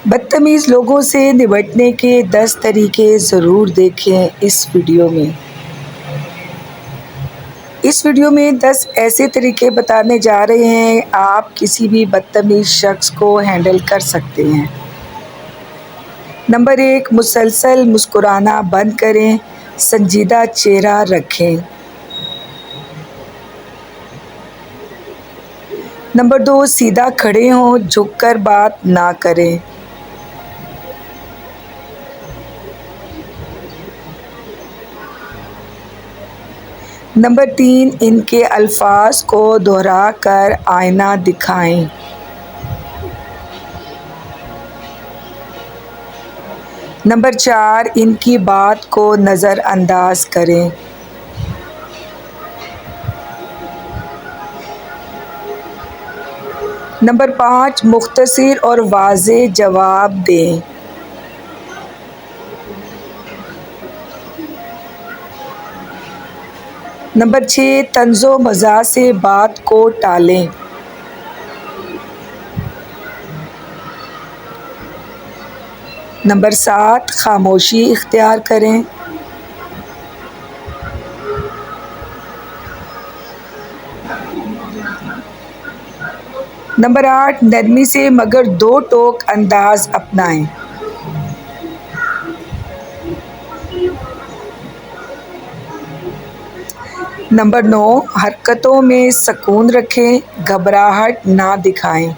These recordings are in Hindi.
बदतमीज़ लोगों से निपटने के 10 तरीके ज़रूर देखें इस वीडियो में। इस वीडियो में 10 ऐसे तरीके बताने जा रहे हैं, आप किसी भी बदतमीज़ शख्स को हैंडल कर सकते हैं। नंबर 1, मुसलसल मुस्कुराना बंद करें, संजीदा चेहरा रखें। नंबर 2, सीधा खड़े हों, झुककर बात ना करें। नंबर 3, इनके अल्फाज को दोहरा कर आईना दिखाएं। नंबर 4, इनकी बात को नज़रअंदाज करें। नंबर 5, मुख्तसर और वाज़े जवाब दें। नंबर 6, तंज़ो मज़ाक से बात को टालें। नंबर 7, खामोशी इख्तियार करें। नंबर 8, नरमी से मगर दो टोक अंदाज अपनाएं। नंबर 9, हरकतों में सुकून रखें, घबराहट ना दिखाएं।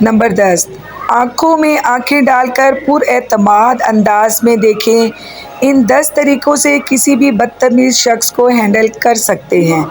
नंबर 10, आँखों में आँखें डालकर पुरएतमाद अंदाज में देखें। इन 10 तरीकों से किसी भी बदतमीज़ शख्स को हैंडल कर सकते हैं।